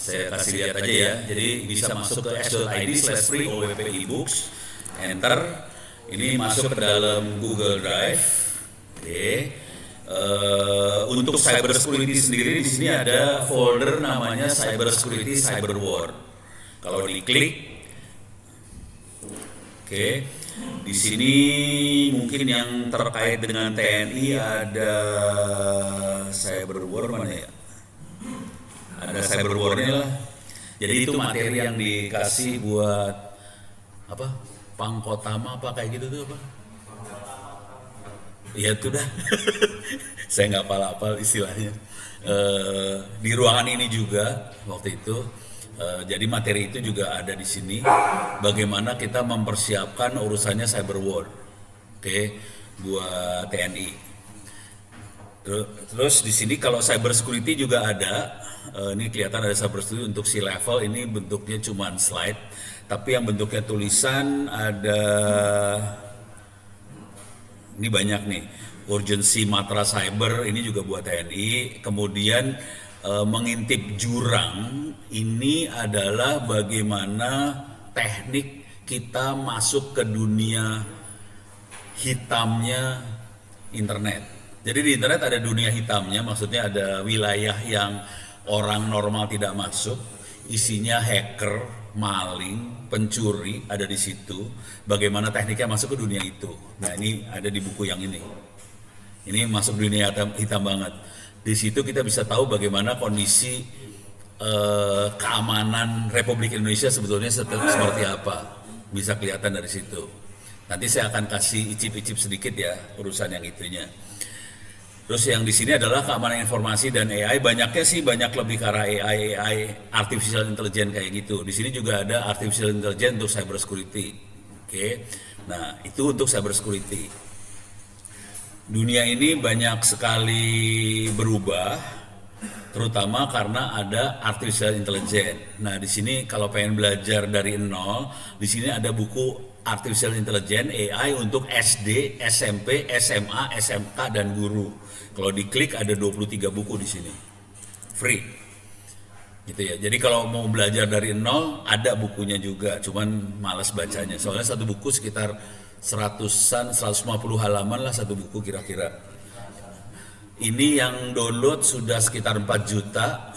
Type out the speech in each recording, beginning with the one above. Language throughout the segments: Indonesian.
Saya kasih lihat aja ya. Jadi bisa masuk ke s.id/free OWP ebooks, enter. Ini masuk ke dalam Google Drive. Oke. Untuk cyber security sendiri di sini ada folder namanya cyber security cyber war. Kalau diklik, oke, di sini mungkin yang terkait dengan TNI ada cyber war mana ya? Ada cyber war-nya lah. Jadi itu materi yang dikasih buat apa? Pangkotama apa kayak gitu tuh apa? Ya itu dah. Saya nggak hafal istilahnya. Di ruangan ini juga waktu itu. Jadi materi itu juga ada di sini. Bagaimana kita mempersiapkan urusannya cyber war, oke, buat TNI. Terus di sini kalau cyber security juga ada. Ini kelihatan ada cyber security untuk C-level. Ini bentuknya cuma slide, tapi yang bentuknya tulisan ada. Ini banyak nih. Urgency Matra Cyber ini juga buat TNI. Kemudian mengintip jurang ini adalah bagaimana teknik kita masuk ke dunia hitamnya internet. Jadi di internet ada dunia hitamnya, maksudnya ada wilayah yang orang normal tidak masuk, isinya hacker, maling, pencuri ada di situ. Bagaimana tekniknya masuk ke dunia itu. Nah ini ada di buku yang ini. Ini masuk dunia hitam banget. Di situ kita bisa tahu bagaimana kondisi keamanan Republik Indonesia sebetulnya seperti apa. Bisa kelihatan dari situ. Nanti saya akan kasih icip-icip sedikit ya urusan yang itunya. Terus yang di sini adalah keamanan informasi dan AI. Banyaknya sih banyak lebih ke arah AI, artificial intelligence kayak gitu. Di sini juga ada artificial intelligence untuk cyber security. Oke. Nah, itu untuk cyber security. Dunia ini banyak sekali berubah, terutama karena ada artificial intelligence. Nah, di sini kalau pengen belajar dari nol, di sini ada buku Artificial Intelligence AI untuk SD, SMP, SMA, SMK dan guru. Kalau diklik ada 23 buku di sini. Free. Gitu ya. Jadi kalau mau belajar dari nol ada bukunya juga, cuman malas bacanya. Soalnya satu buku sekitar 100-an, 150 halaman lah satu buku kira-kira. Ini yang download sudah sekitar 4 juta,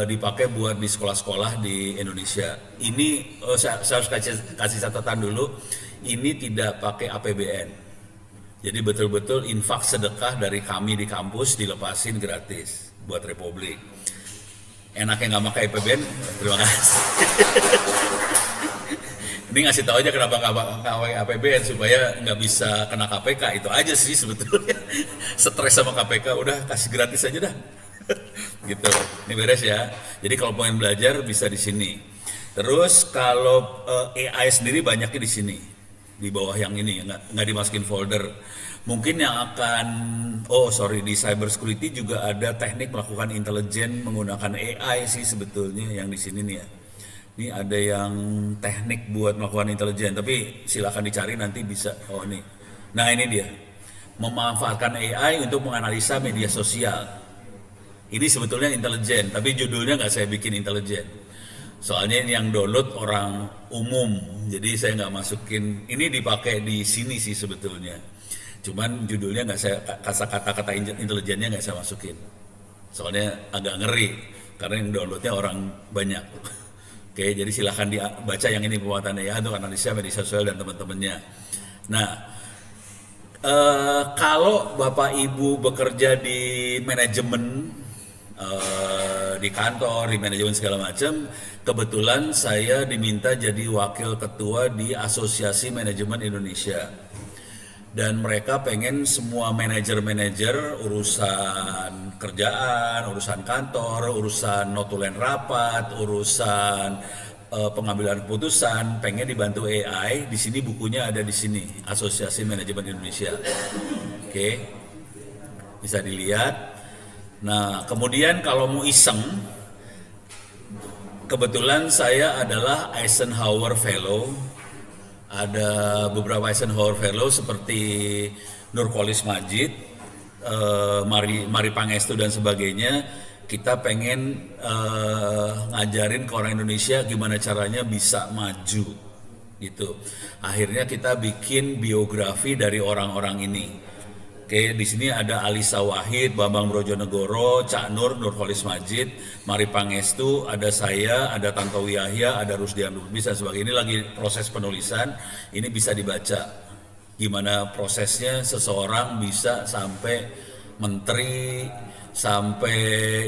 dipakai buat di sekolah-sekolah di Indonesia. Ini saya harus kasih catatan dulu, ini tidak pakai APBN. Jadi betul-betul infak sedekah dari kami di kampus dilepasin gratis buat Republik. Enaknya nggak pakai APBN, terima kasih. Ini ngasih tahu aja kenapa nggak pakai APBN supaya nggak bisa kena KPK, itu aja sih sebetulnya. Stres sama KPK udah kasih gratis aja dah. Gitu. Ini beres ya. Jadi kalau pengen belajar bisa di sini. Terus kalau AI sendiri banyaknya di sini. Di bawah yang ini nggak dimasukin folder. Mungkin yang akan di cyber security juga ada teknik melakukan intelijen menggunakan AI sih sebetulnya yang di sini nih ya. Ini ada yang teknik buat melakukan intelijen, tapi silakan dicari nanti bisa. Oh nih, nah ini dia, memanfaatkan AI untuk menganalisa media sosial. Ini sebetulnya intelijen, tapi judulnya nggak saya bikin intelijen. Soalnya ini yang download orang umum, jadi saya nggak masukin. Ini dipakai di sini sih sebetulnya. Cuman judulnya nggak saya kata-kata intelijennya nggak saya masukin. Soalnya agak ngeri karena yang downloadnya orang banyak. Oke, jadi silahkan dibaca yang ini pemuatan AI untuk analisa media sosial dan teman-temannya. Nah, kalau Bapak Ibu bekerja di manajemen, di kantor, di manajemen segala macam, kebetulan saya diminta jadi wakil ketua di Asosiasi Manajemen Indonesia. Dan mereka pengen semua manajer-manajer urusan kerjaan, urusan kantor, urusan notulen rapat, urusan pengambilan keputusan, pengen dibantu AI. Di sini bukunya ada di sini, Asosiasi Manajemen Indonesia. Oke, bisa dilihat. Nah, kemudian kalau mau iseng, kebetulan saya adalah Eisenhower Fellow. Ada beberapa Eisenhower Fellow seperti Nurkolis Majid, Mari Pangestu dan sebagainya. kita pengen ngajarin ke orang Indonesia gimana caranya bisa maju gitu. Akhirnya kita bikin biografi dari orang-orang ini. Oke, di sini ada Alisa Wahid, Bambang Brojonegoro, Cak Nur, Nurholis Majid, Mari Pangestu, ada saya, ada Tantowi Yahya, ada Rusdian Lubis dan sebagainya. Ini lagi proses penulisan, ini bisa dibaca. Gimana prosesnya seseorang bisa sampai menteri, sampai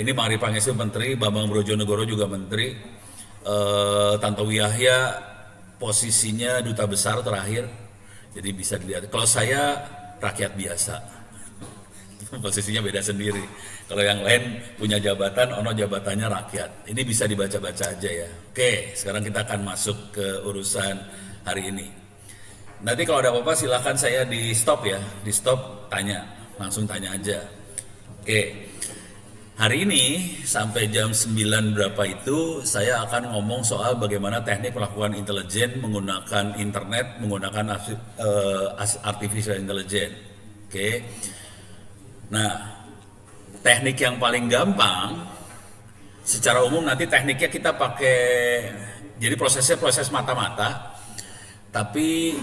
ini Mari Pangestu menteri, Bambang Brojonegoro juga menteri, Tantowi Yahya posisinya duta besar terakhir. Jadi bisa dilihat. Kalau saya rakyat biasa, posisinya beda sendiri. Kalau yang lain punya jabatan, ono jabatannya rakyat. Ini bisa dibaca-baca aja ya. Oke, sekarang kita akan masuk ke urusan hari ini. Nanti kalau ada apa-apa silahkan saya di stop ya, di stop tanya, langsung tanya aja. Oke, hari ini sampai jam 9 berapa itu saya akan ngomong soal bagaimana teknik melakukan intelijen menggunakan internet, menggunakan artificial intelligence. Oke. Nah, teknik yang paling gampang secara umum nanti tekniknya kita pakai, jadi prosesnya proses mata-mata. Tapi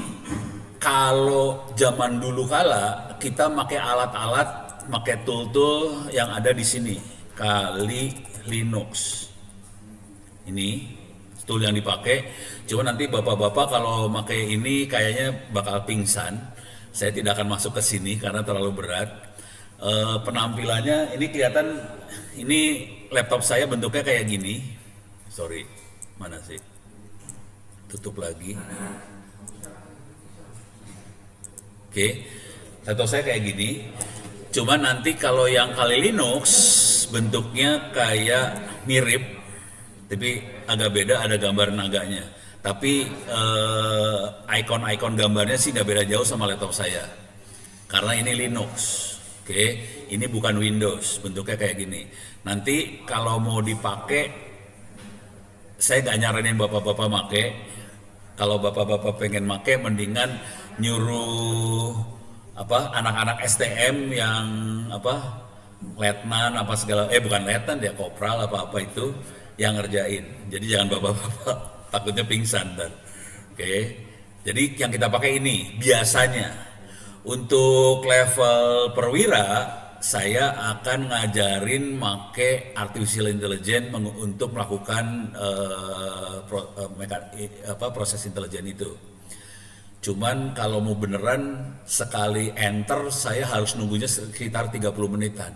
kalau zaman dulu kala kita pakai alat-alat, pakai tool-tool yang ada di sini, Kali Linux. Ini tool yang dipakai. Cuma nanti bapak-bapak kalau pakai ini kayaknya bakal pingsan. Saya tidak akan masuk ke sini karena terlalu berat. Penampilannya ini kelihatan, ini laptop saya bentuknya kayak gini. Sorry, mana sih? Tutup lagi. Oke, laptop saya kayak gini. Cuma nanti kalau yang Kali Linux bentuknya kayak mirip, tapi agak beda, ada gambar naganya. Tapi ikon-ikon gambarnya sih nggak beda jauh sama laptop saya. Karena ini Linux, oke, ini bukan Windows, bentuknya kayak gini. Nanti kalau mau dipakai, saya nggak nyaranin bapak-bapak make. Kalau bapak-bapak pengen make, mendingan nyuruh anak-anak STM yang letnan apa segala, bukan letnan ya, kopral apa itu yang ngerjain. Jadi jangan bapak-bapak takutnya pingsan dan oke. Jadi yang kita pakai ini biasanya untuk level perwira saya akan ngajarin make artificial intelligence untuk melakukan proses intelijen itu. Cuman kalau mau beneran sekali enter saya harus nunggunya sekitar 30 menitan.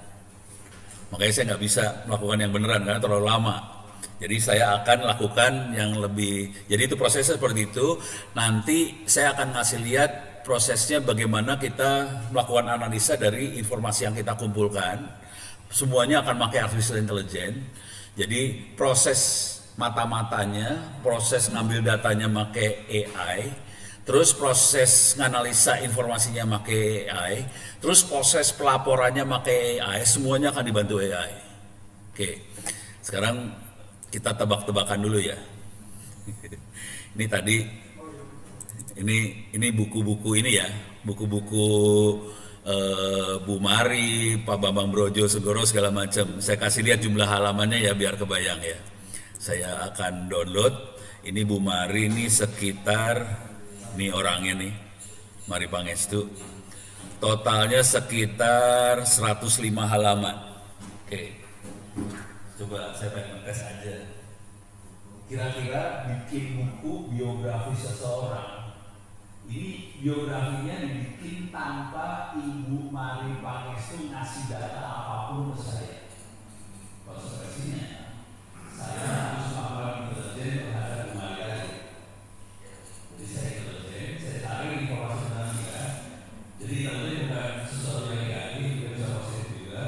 Makanya saya nggak bisa melakukan yang beneran karena terlalu lama. Jadi saya akan lakukan yang lebih, jadi itu prosesnya seperti itu. Nanti saya akan ngasih lihat prosesnya bagaimana kita melakukan analisa dari informasi yang kita kumpulkan. Semuanya akan pakai artificial intelligence. Jadi proses mata-matanya, proses ngambil datanya pakai AI, terus proses nganalisa informasinya pakai AI, terus proses pelaporannya pakai AI, semuanya akan dibantu AI. Oke, sekarang kita tebak-tebakan dulu ya. Ini tadi, ini buku-buku ini ya, buku-buku Bu Mari, Pak Bambang Brojonegoro segala macam. Saya kasih lihat jumlah halamannya ya biar kebayang ya. Saya akan download. Ini Bu Mari ini sekitar, nih orangnya nih, Mari Pangestu. Totalnya sekitar 105 halaman. Oke. Coba saya pengen tes aja. Kira-kira bikin buku biografi seseorang, ini biografinya dibikin tanpa Ibu Mari Pangestu ngasih data apapun ke saya. Konsekuensinya, saya harus melakukan intelijen terhadap Bu Mari lagi. Jadi saya intelijen, saya cari informasi tentang dia. Jadi intelijen bukan sesuatu yang negatif, juga bisa positif juga.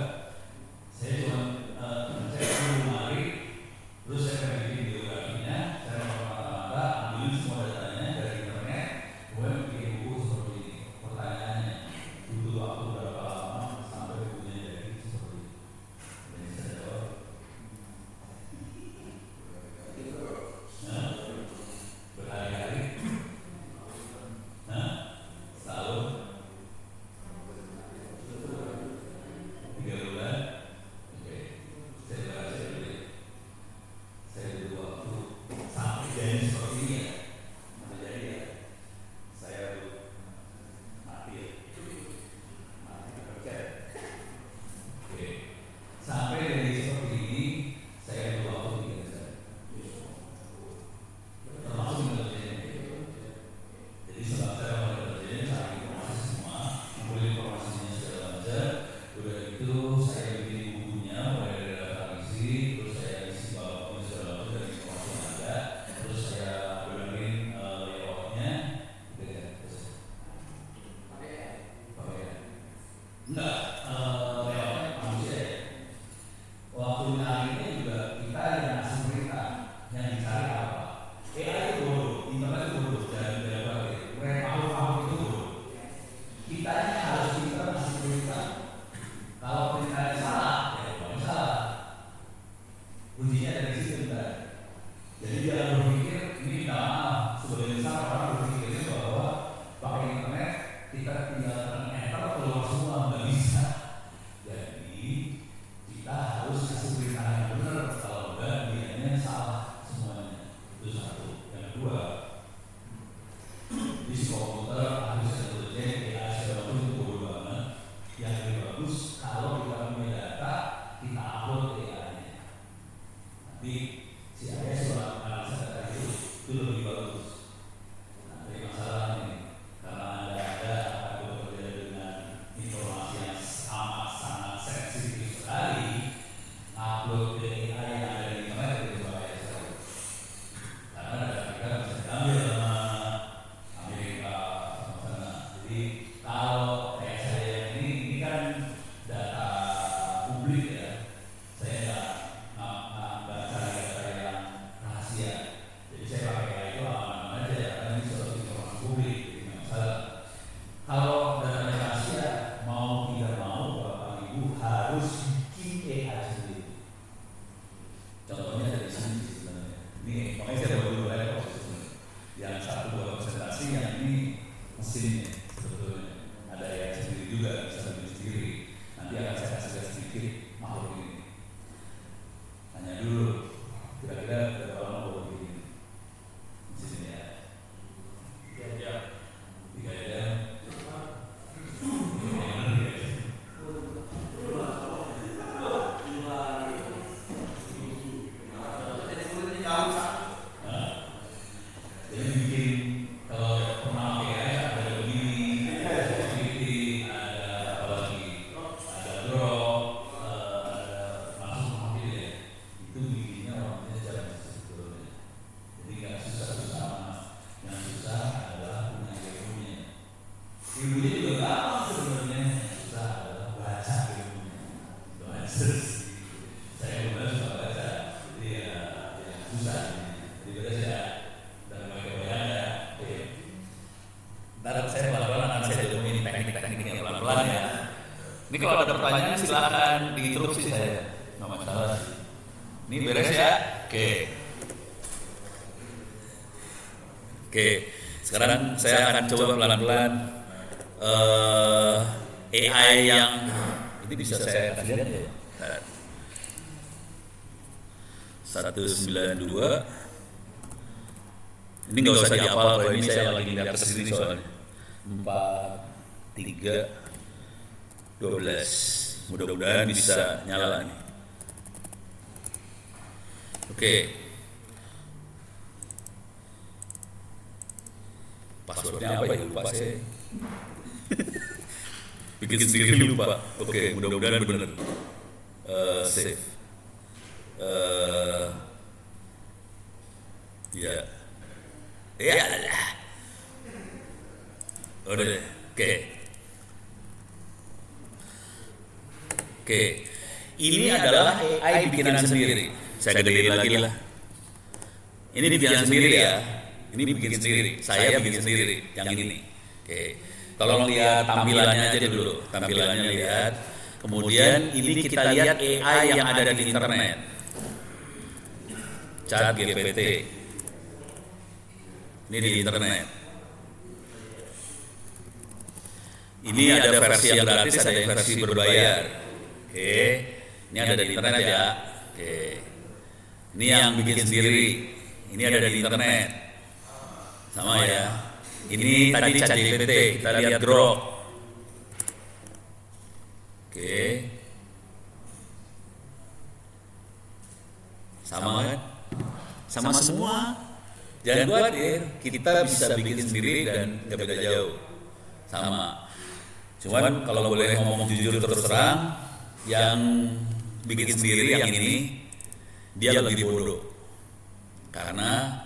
Saya cuma terus saya akan bikin biografinya, saya mata-mata ambil semua datanya dari internet, kemudian bikin buku seperti ini. Pertanyaannya, butuh waktu berapa lama sampai bukunya jadi seperti ini? Jadi saya jawab, kuncinya dari situ bentar. Jadi jangan berpikir ini minta maaf, sebagian besar orang berpikirnya bahwa pakai internet kita tinggal enter keluar semua, nggak bisa. Jadi kita harus kasih berita yang benar, kalau enggak dianya salah semuanya. Itu satu. Yang kedua, di komputer harus intelijen, AI segala macam itu bodoh banget. Yang lebih bagus kalau kita punya data, kita upload AI-nya. Nanti si AI sudah analisa data itu lebih bagus. Nah, jadi masalah ini karena ada akan bekerja dengan informasi yang amat sangat sensitif sekali, upload ke AI yang ada di internet itu bahaya sekali. Karena data kita bisa diambil sama Amerika sama sana. Jadi kalau kayak saya ini kan data publik ya, saya nggak cari data yang rahasia. Jadi saya pakai AI itu aman-aman aja karena ini suatu informasi publik, jadi nggak masalah. Kalau data rahasia mau tidak mau Bapak Ibu harus bikin AI sendiri. Contohnya dari sini sebenarnya. Ini makanya saya bawa dua laptop sebenarnya. Yang satu buat presentasi, yang ini mesinnya sebetulnya. Ada yang sendiri juga bisa bikin sendiri. Nanti akan saya kasih sedikit makhluk ini. Tanya dulu, kira-kira berapa lama bawa begini mesinnya ya? 3 jam. 3 jam. Jadi bikin kalau pernah pakai AI ada begini, ada activity, ada apa lagi, ada drop, ada masuk mobil ya. Itu bikinnya waktunya jam sebetulnya. Jadi nggak susah-susah mas. Yang susah adalah punya ilmunya. Ilmunya juga gampang sebenarnya. Yang susah adalah baca ilmunya. Baca. Saya juga suka baca. Jadi ya susah. Jadi baca saya. Ntar saya pelan-pelan akan saya jelasin teknik-tekniknya pelan-pelan ya. Ini kalau ada pertanyaan silakan diinterupsi saya, nggak masalah. Ini beres ya? Oke. Sekarang saya akan coba pelan-pelan AI yang ini bisa saya kasih lihat ya. 192. Ini nggak usah dihafal, kalau ini saya lagi lihat ke sini soalnya. 4, 3, 12. Mudah-mudahan bisa nyala nih. Oke. Passwordnya apa ya? Lupa saya. Bikin sendiri lupa. Oke, mudah-mudahan benar. Save. Ya. Ya lah. Udah deh. Oke. Ini adalah AI bikinan sendiri. Saya gedein lagi lah. Ini bikinan sendiri ya. Ini bikin sendiri. Saya bikin sendiri. Yang ini. Oke. Tolong lihat tampilannya aja dulu. Tampilannya lihat. Kemudian ini kita lihat AI yang ada di internet. ChatGPT. Ini di internet. Ini ada versi yang gratis, ada yang versi berbayar. Oke. Ini ada di internet ya. Oke. Ini yang bikin sendiri. Ini ada di internet. Sama ya. Ini tadi ChatGPT, kita lihat Grok. Oke. Sama kan? Sama semua. Jangan khawatir, kita bisa bikin sendiri dan gak beda jauh. Sama. Cuman kalau boleh ngomong jujur terus terang, yang bikin sendiri yang ini, dia lebih bodoh. Karena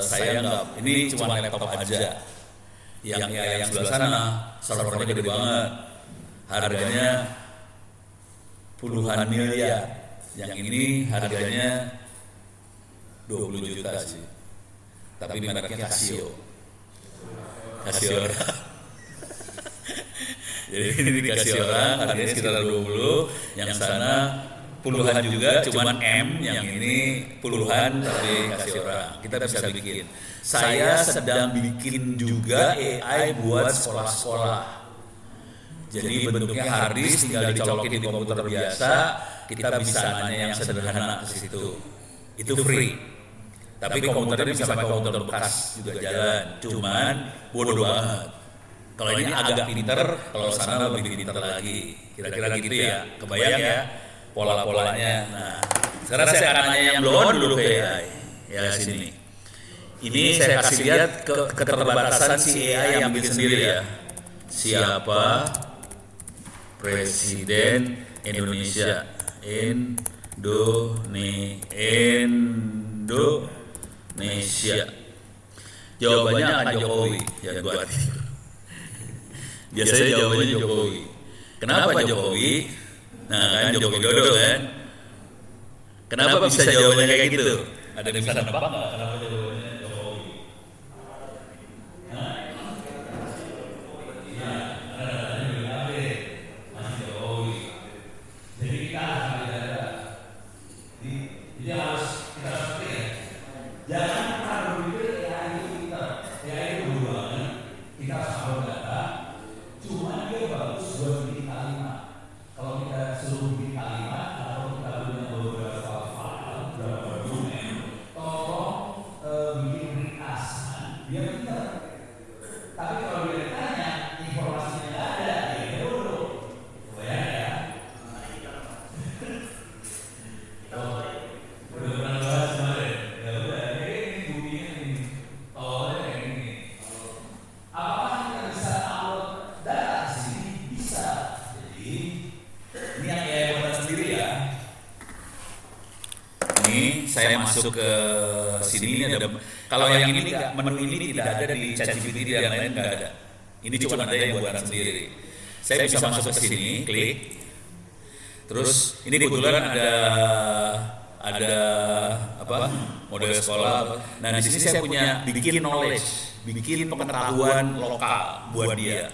saya nggak, ini cuma laptop aja. Yang sebelah sana, servernya gede banget. Harganya puluhan miliar. Yang ini harganya 20 juta sih. Tapi mereknya Casio. Jadi ini dikasih orang, harganya sekitar 20, yang sana puluhan juga, cuman M yang ini puluhan tapi kasih orang. Kita bisa bikin. Saya sedang bikin juga AI buat sekolah-sekolah. Jadi bentuknya hard disk tinggal dicolokin di komputer biasa, kita bisa nanya yang sederhana ke situ. Itu free. Tapi komputernya bisa pakai komputer bekas juga jalan. Cuman bodoh banget. Kalau ini agak pinter, kalau sana lebih pinter lagi. Kira-kira gitu ya. Kebayang ya pola-polanya. Nah, sekarang saya akan nanya yang belum dulu ke AI. Ya sini. Ini saya kasih lihat keterbatasan si AI yang bikin sendiri ya. Siapa Presiden Indonesia? Indonesia. Jawabannya akan Jokowi. Ya buat. Biasanya jawabannya Jokowi. Kenapa Jokowi? Nah kan Joko Widodo kan. Kenapa bisa jawabannya kayak gitu? Ada yang bisa nebak nggak? Kenapa jawabannya Jokowi? Saya masuk ke sini, ini ada, kalau yang ini enggak, menu ini tidak ada di ChatGPT, yang lain enggak ada. Ini cuma ada yang buatan sendiri. Saya bisa masuk ke sini, klik. Terus ini kebetulan ada apa? Model sekolah. Nah, di sini saya punya bikin knowledge, bikin pengetahuan lokal buat dia.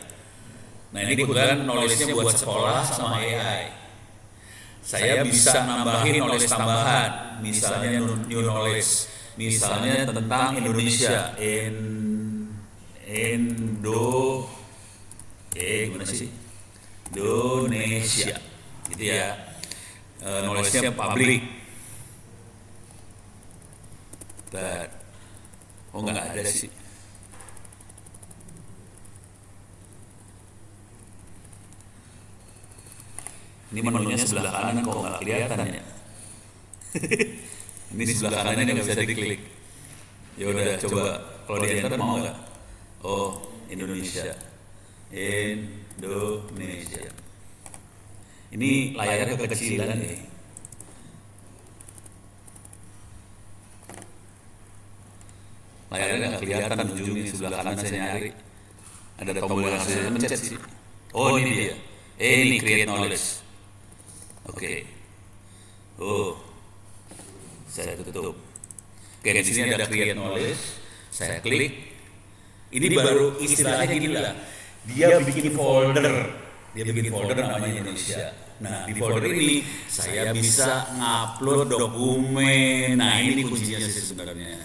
Nah, ini kebetulan knowledge-nya buat sekolah sama AI. Saya bisa nambahin knowledge tambahan, misalnya new knowledge, misalnya tentang Indonesia, gimana sih? Indonesia, gitu ya. Knowledge-nya public. Nggak ada sih. Ini menunya sebelah kanan kok nggak kelihatan ya. Ini sebelah kanannya nggak bisa diklik. Ya udah coba kalau di enter mau nggak? Oh Indonesia. Ini layarnya kekecilan nih. Layarnya nggak kelihatan ujungnya sebelah kanan saya nyari. Ada tombol yang harus saya pencet sih. Oh ini dia. Ini create knowledge. Oke. Saya tutup. Oke, di sini ada create knowledge. Saya klik. Ini baru istilahnya gini lah. Dia bikin folder. Dia bikin folder namanya Indonesia. Nah, di folder ini saya bisa ngupload dokumen. Nah, ini kuncinya sih sebenarnya.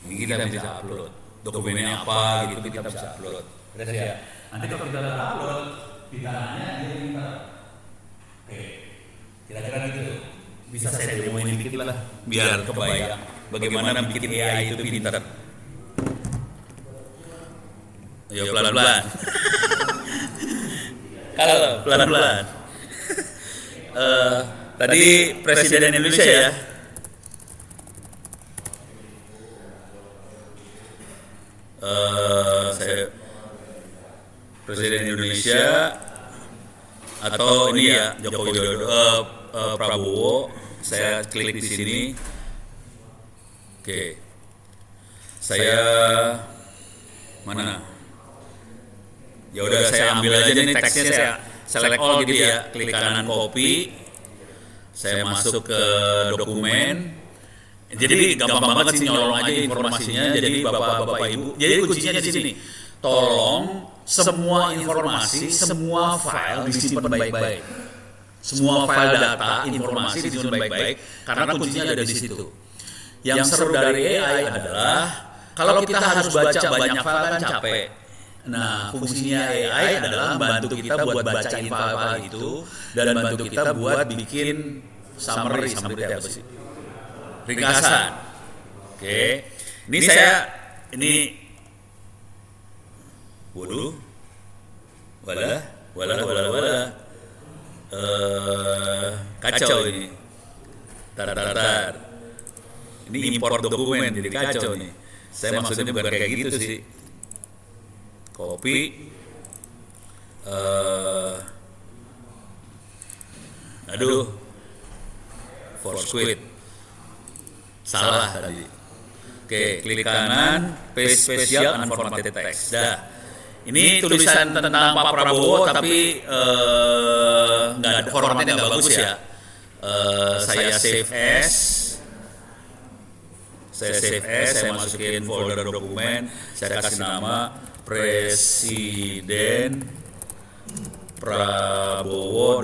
Ini kita bisa upload. Dokumennya apa gitu kita bisa upload. Udah ya. Nanti kalau kita upload, pikirannya dia pintar. Oke, kira-kira gitu. Bisa saya demoin dikit lah, biar kebayang bagaimana bikin AI itu pintar. Ayo pelan-pelan. Halo, pelan-pelan. Tadi Presiden Indonesia ya. Saya Presiden Indonesia. Atau ini ya Joko Widodo, Prabowo. Saya klik di sini. Oke. Saya mana? Ya udah saya ambil aja nih teksnya, saya select all gitu ya. Klik kanan copy. Saya masuk ke dokumen. Jadi gampang banget sih nyolong aja informasinya. Jadi Bapak-bapak Ibu. Jadi kuncinya di sini. Tolong semua informasi, semua file disimpan baik-baik. semua file data, informasi disusun baik-baik, karena kuncinya ada di situ. Yang seru dari AI adalah kalau kita harus baca banyak file kan capek. Nah, fungsinya AI adalah membantu kita buat bacain file-file itu dan bantu kita buat bikin summary apa sih? Ringkasan. Oke. Ini waduh. Walah. Kacau ini. Tar. Ini import dokumen jadi kacau nih. Saya maksudnya bukan kayak gitu sih. Copy. Force quit. Salah tadi. Oke, klik kanan, paste spesial unformatted text. Dah. Ini tulisan tentang Pak Prabowo tapi nggak ada formatnya, nggak bagus ya. Saya save as. Saya masukin folder dokumen, saya kasih nama Presiden Prabowo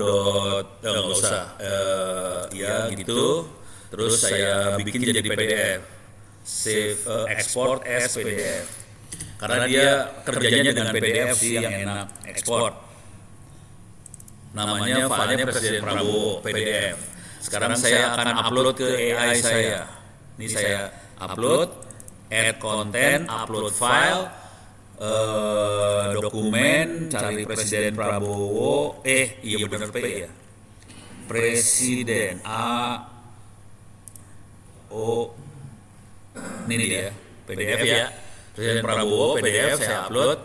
nggak usah, ya gitu. Terus saya bikin jadi PDF, save export as PDF. Karena dia kerjanya dengan PDF sih yang enak, ekspor. Namanya filenya Presiden Prabowo PDF. Sekarang saya akan upload ke AI saya. Ini saya upload, add content, upload file, dokumen, cari Presiden Prabowo, iya benar P ya, Presiden ini dia PDF ya, Presiden Prabowo PDF saya upload.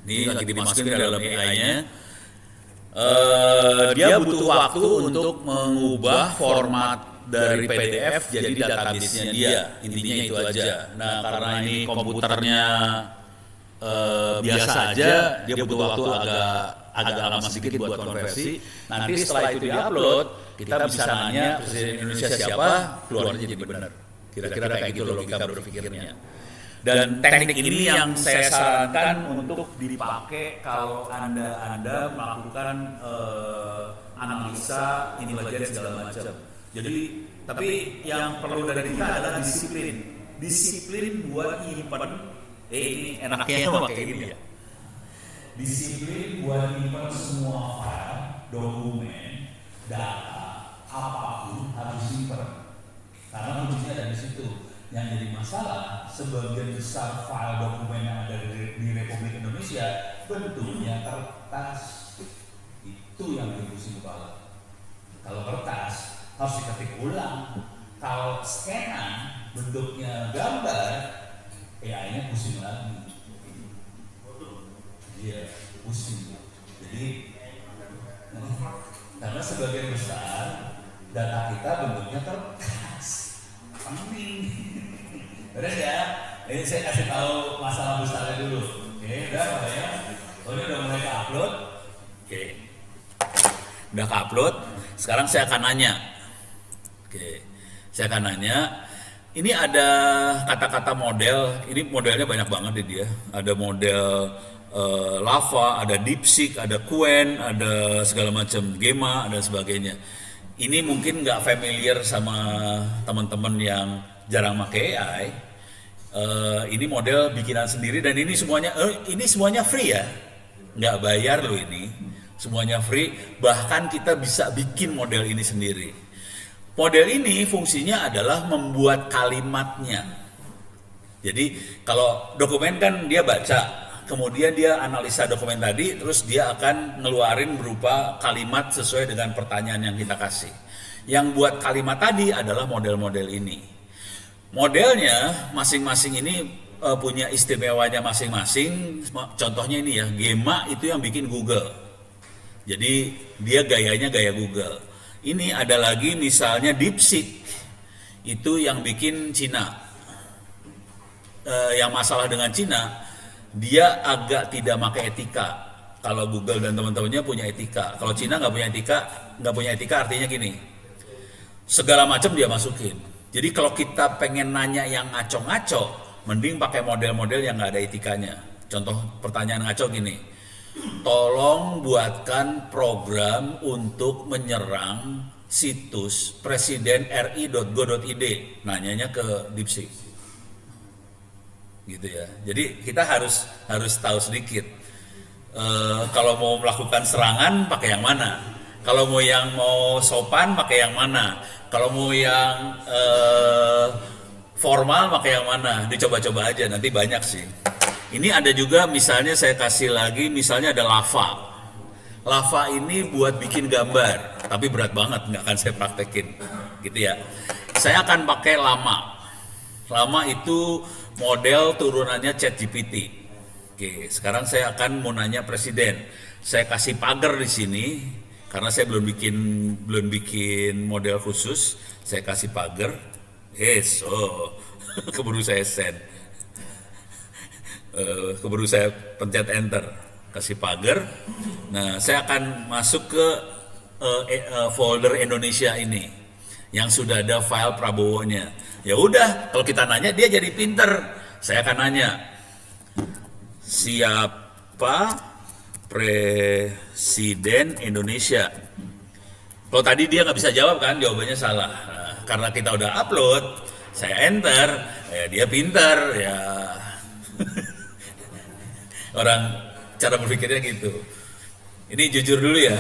Ini lagi dimasukin ke dalam AI-nya. Dia butuh waktu untuk mengubah format dari PDF jadi database-nya dia, intinya itu aja. Nah, karena ini komputernya biasa aja, dia butuh waktu agak lama sedikit buat konversi. Nanti setelah itu diupload, kita bisa nanya Presiden Indonesia siapa, keluarnya jadi benar. Kira-kira kayak gitu logika berpikirnya. Dan teknik ini yang saya sarankan untuk dipakai kalau Anda melakukan analisa intelijen segala macam. Jadi, tapi yang perlu dari kita adalah disiplin buat nyimpen. Ini enaknya kayak gini ya. Disiplin buat nyimpen semua file, dokumen, data, apapun harus simpen. Karena kuncinya ada di situ. Yang jadi masalah, sebagian besar file dokumen yang ada di Republik Indonesia bentuknya kertas. Itu yang bikin pusing kepala. Kalau kertas harus diketik ulang. Kalau scanan bentuknya gambar, AI-nya pusing lagi. Iya, pusing. Jadi karena sebagian besar data kita bentuknya kertas. Penting. Beres ya? Ini saya kasih tahu masalah besarnya dulu. Oke, udah Pak ya? Ini udah mulai ke-upload. Oke. Udah ke-upload. Sekarang saya akan nanya. Oke. Saya akan nanya. Ini ada kata-kata model. Ini modelnya banyak banget di dia. Ada model Lava, ada DeepSeek, ada Qwen, ada segala macam Gemma, dan sebagainya. Ini mungkin nggak familiar sama teman-teman yang jarang pakai AI. Ini model bikinan sendiri dan ini semuanya free ya, nggak bayar loh ini, semuanya free. Bahkan kita bisa bikin model ini sendiri. Model ini fungsinya adalah membuat kalimatnya. Jadi kalau dokumen kan dia baca, kemudian dia analisa dokumen tadi, terus dia akan ngeluarin berupa kalimat sesuai dengan pertanyaan yang kita kasih. Yang buat kalimat tadi adalah model-model ini. Modelnya masing-masing ini punya istimewanya masing-masing. Contohnya ini ya, Gemma itu yang bikin Google. Jadi dia gayanya gaya Google. Ini ada lagi misalnya DeepSeek, itu yang bikin Cina. Yang masalah dengan Cina, dia agak tidak pakai etika. Kalau Google dan teman-temannya punya etika. Kalau Cina nggak punya etika artinya gini, segala macam dia masukin. Jadi kalau kita pengen nanya yang ngaco-ngaco, mending pakai model-model yang nggak ada etikanya. Contoh pertanyaan ngaco gini, tolong buatkan program untuk menyerang situs presidenri.go.id, nanyanya ke DeepSeek, gitu ya. Jadi kita harus tahu sedikit. Kalau mau melakukan serangan pakai yang mana? Kalau mau sopan pakai yang mana? Kalau mau yang formal pakai yang mana? Dicoba-coba aja, nanti banyak sih. Ini ada juga misalnya saya kasih lagi, misalnya ada lava. Lava ini buat bikin gambar, tapi berat banget, nggak akan saya praktekin, gitu ya. Saya akan pakai Llama. Llama itu model turunannya ChatGPT. Oke, sekarang saya akan mau nanya presiden. Saya kasih pagar di sini karena saya belum bikin model khusus. Saya kasih pagar. Keburu saya send. Keburu saya pencet enter. Kasih pagar. Nah, saya akan masuk ke folder Indonesia ini yang sudah ada file Prabowo-nya. Ya udah, kalau kita nanya dia jadi pinter. Saya akan nanya, siapa presiden Indonesia? Kalau tadi dia nggak bisa jawab kan, jawabannya salah. Nah, karena kita udah upload, saya enter, ya dia pintar ya. Orang cara berpikirnya gitu. Ini jujur dulu ya,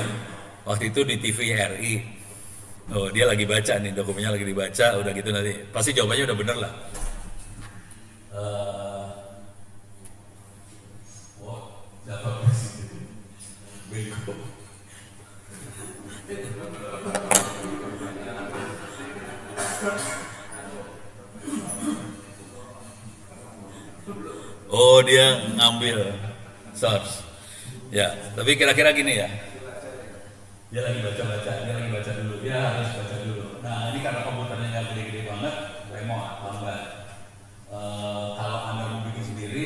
waktu itu di TVRI. Oh, dia lagi baca nih, dokumennya lagi dibaca, udah gitu nanti pasti jawabannya udah bener lah. Oh, dia ngambil source. Ya, tapi kira-kira gini ya. Dia lagi baca dulu. Dia harus baca dulu. Nah, ini karena komputernya nggak gede-gede banget, remote, lambat. Kalau Anda mau bikin sendiri,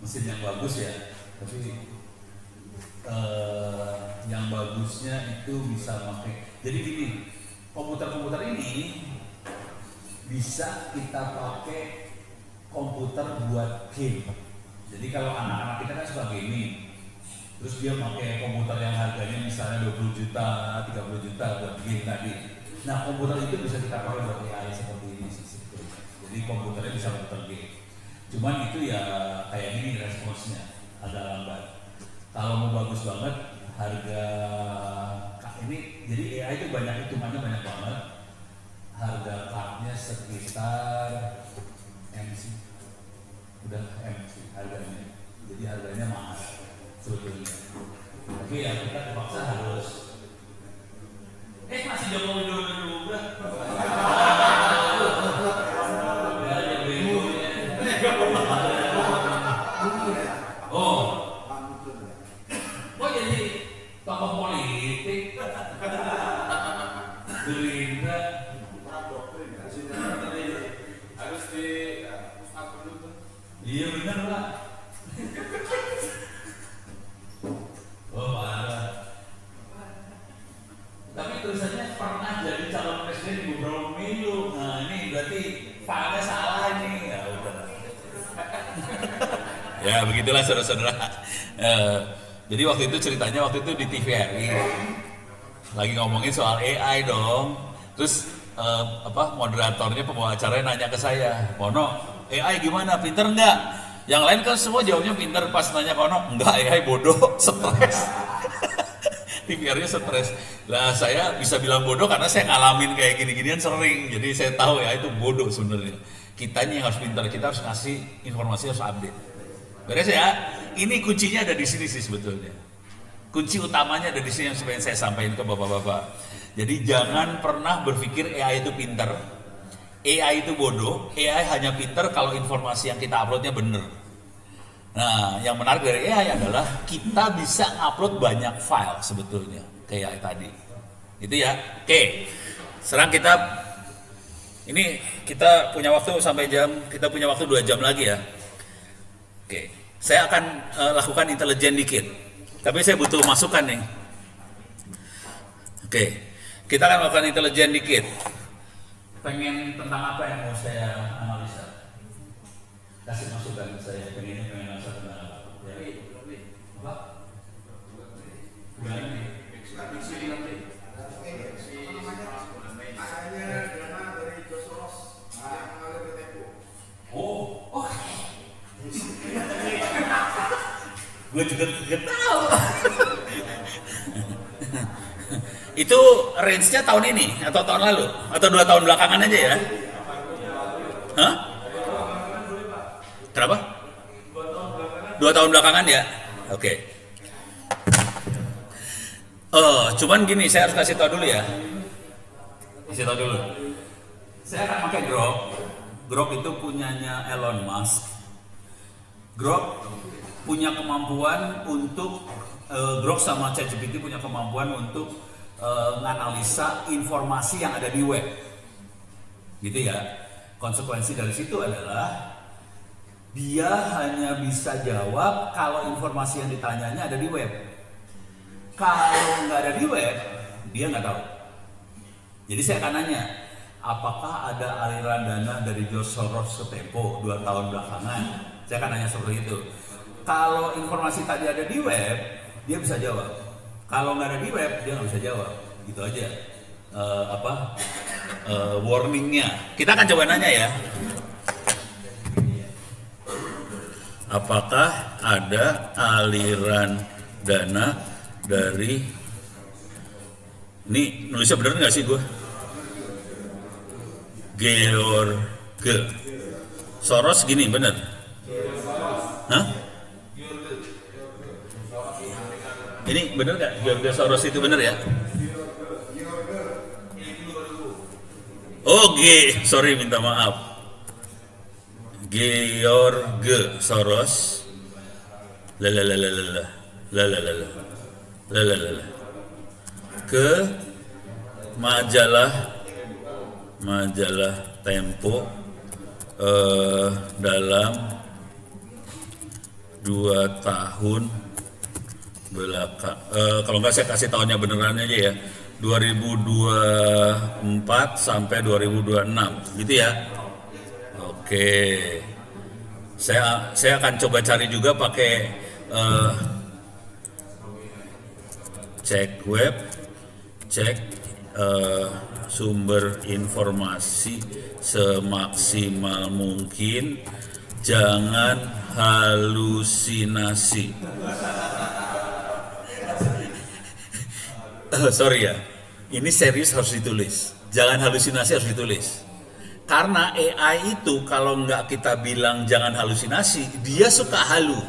mesin yang bagus ya. Tapi yang bagusnya itu bisa pakai. Jadi gini, komputer-komputer ini bisa kita pakai komputer buat game. Jadi kalau anak-anak kita kan suka gaming, terus dia pakai komputer yang harganya misalnya 20 juta, 30 juta buat game tadi. Nah, komputer itu bisa kita pakai buat AI seperti ini sih. Jadi komputernya bisa muter game. Cuman itu ya kayak gini responsnya agak lambat. Kalau mau bagus banget, harga ini, jadi AI itu banyak hitungannya, banyak banget. Harga cardnya sekitar MC, udah MC harganya. Jadi harganya mahal sebetulnya. Tapi ya kita terpaksa harus. Masih Jokowi dulu. Oh jadi tokoh politik Gerindra harus di iya benar lah. Oh parah. Tapi tulisannya pernah jadi calon presiden di beberapa pemilu. Nah ini berarti filenya salah nih. Ya udah. Ya begitulah saudara-saudara. Jadi waktu itu ceritanya di TVRI lagi ngomongin soal AI dong. Terus moderatornya, pembawa acaranya nanya ke saya, Kono, AI gimana? Pinter nggak? Yang lain kan semua jawabnya pinter, pas nanya Kono, enggak, AI bodoh, stres. TVRI stres. Lah saya bisa bilang bodoh karena saya ngalamin kayak gini-ginian sering. Jadi saya tahu ya itu bodoh sebenarnya. Kita ini harus pintar, kita harus ngasih informasi, harus update. Beres ya? Ini kuncinya ada di sini sih sebetulnya. Kunci utamanya ada di sini yang supaya saya sampaikan ke bapak-bapak. Jadi jangan pernah berpikir AI itu pintar. AI itu bodoh. AI hanya pintar kalau informasi yang kita uploadnya benar. Nah, yang menarik dari AI adalah kita bisa upload banyak file sebetulnya kayak tadi. Itu ya. Oke. Sekarang kita punya waktu sampai kita punya waktu 2 jam lagi ya. Oke. Saya akan lakukan intelijen dikit. Tapi saya butuh masukan nih. Oke. Kita akan melakukan intelijen dikit. Pengen tentang apa yang mau saya analisa? Kasih masukan ke saya. Pengen analisa tentang apa? Jadi Gue juga nggak tahu. Itu range-nya tahun ini atau tahun lalu atau 2 tahun belakangan aja ya? Hah? Kenapa? 2 tahun belakangan ya? Oke. Cuman gini, saya harus kasih tahu dulu ya. Kasih tahu dulu. Saya akan pakai Grok. Grok itu punyanya Elon Musk. Grok punya kemampuan untuk Grok sama ChatGPT punya kemampuan untuk menganalisa informasi yang ada di web. Gitu ya. Konsekuensi dari situ adalah dia hanya bisa jawab kalau informasi yang ditanyanya ada di web. Kalau nggak ada di web, dia nggak tahu. Jadi saya akan nanya, apakah ada aliran dana dari George Soros ke Tempo 2 tahun belakangan? Saya akan nanya seperti itu. Kalau informasi tadi ada di web, dia bisa jawab. Kalau nggak ada di web, dia nggak bisa jawab. Gitu aja. Warningnya. Kita akan coba nanya ya. Apakah ada aliran dana dari, ini nulisnya bener nggak sih gue? George Soros gini bener? Hah? Ini bener nggak? George Soros itu bener ya? Oh sorry minta maaf. George Soros. Ke majalah Tempo dalam 2 tahun belakang. Kalau nggak saya kasih tahunnya beneran aja ya, 2024 sampai 2026 gitu ya. Oke, saya akan coba cari juga pakai cek web, cek sumber informasi semaksimal mungkin, jangan halusinasi. Sorry ya, ini serius harus ditulis, jangan halusinasi harus ditulis. Karena AI itu kalau nggak kita bilang jangan halusinasi, dia suka halu.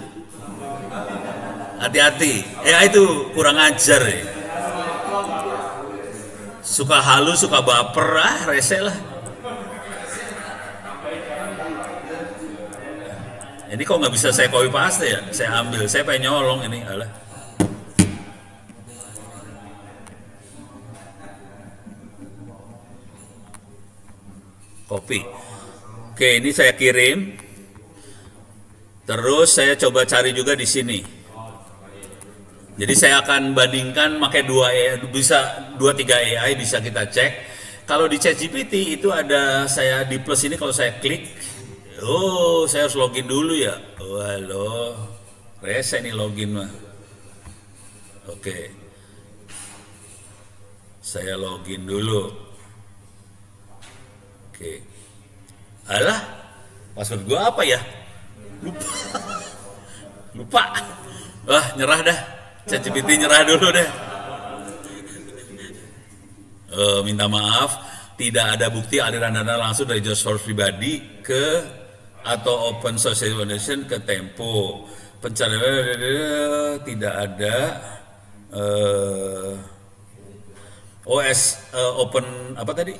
Hati-hati, AI itu kurang ajar ya. Suka halu, suka baper, rese lah. Ini kok nggak bisa saya copy paste ya? Saya ambil, saya pengen nyolong ini, alah. Copy. Oke, ini saya kirim. Terus saya coba cari juga di sini. Jadi saya akan bandingkan pakai 2-3 AI bisa kita cek. Kalau di ChatGPT itu ada saya di plus ini, kalau saya klik, oh saya harus login dulu ya. Oh halo, rese nih login mah. Oke, saya login dulu. Oke, alah, password gua apa ya? Lupa. Wah nyerah dah. ChatGPT nyerah dulu deh. Minta maaf, tidak ada bukti aliran dana langsung dari George Soros pribadi ke atau Open Society Foundation ke Tempo. Pencarian tidak ada. Open apa tadi?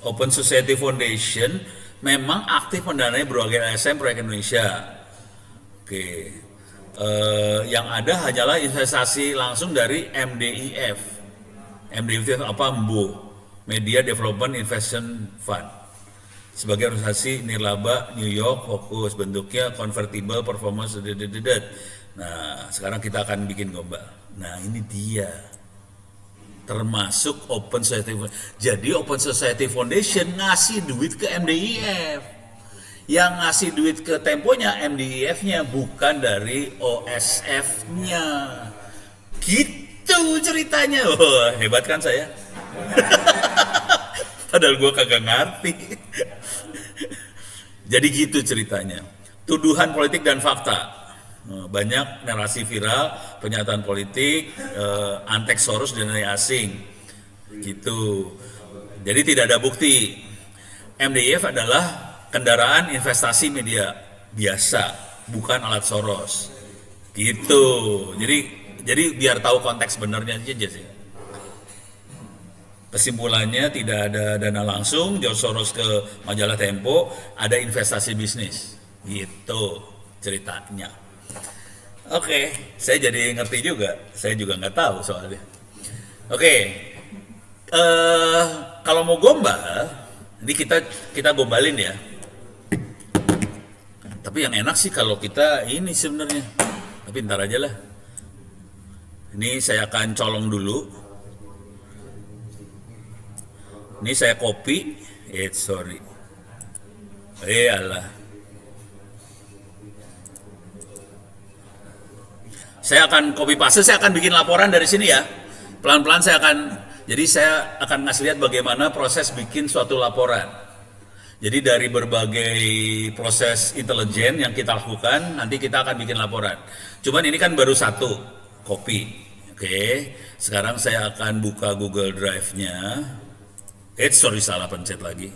Open Society Foundation memang aktif mendanai berbagai LSM proyek Indonesia. Oke. Yang ada hanyalah investasi langsung dari MDIF. MDIF itu apa? MBO, Media Development Investment Fund. Sebagai organisasi nirlaba New York, fokus bentuknya convertible performance. Nah, sekarang kita akan bikin gombal. Nah, ini dia. Termasuk Open Society Foundation. Jadi Open Society Foundation ngasih duit ke MDIF. Yang ngasih duit ke Temponya MDIF-nya, bukan dari OSF-nya. Gitu ceritanya. Oh, hebat kan saya? Padahal gue kagak ngerti. Jadi gitu ceritanya. Tuduhan politik dan fakta. Banyak narasi viral, pernyataan politik, antek Soros dan dana asing, gitu. Jadi tidak ada bukti. MDIF adalah kendaraan investasi media biasa, bukan alat Soros, gitu. Jadi biar tahu konteks benernya aja sih. Kesimpulannya tidak ada dana langsung, George Soros ke majalah Tempo, ada investasi bisnis, gitu ceritanya. Oke, saya jadi ngerti juga. Saya juga nggak tahu soalnya. Oke, kalau mau gombal, ini kita gombalin ya. Tapi yang enak sih kalau kita ini sebenarnya. Tapi ntar aja lah. Ini saya akan colong dulu. Ini saya copy. Sorry. Alah. Saya akan copy paste, saya akan bikin laporan dari sini ya. Pelan-pelan saya akan ngasih lihat bagaimana proses bikin suatu laporan. Jadi dari berbagai proses intelijen yang kita lakukan, nanti kita akan bikin laporan. Cuman ini kan baru satu copy. Oke, sekarang saya akan buka Google Drive-nya. Sorry, salah pencet lagi.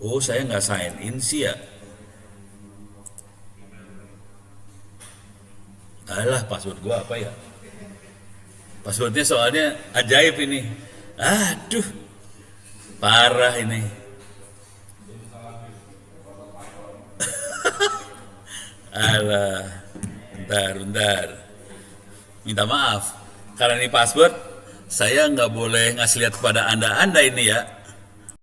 Oh, saya nggak sign in sih ya. Alah, password gua apa ya? Passwordnya soalnya ajaib ini. Aduh, parah ini. Alah, bentar. Minta maaf, karena ini password, saya nggak boleh ngasih lihat kepada anda ini ya.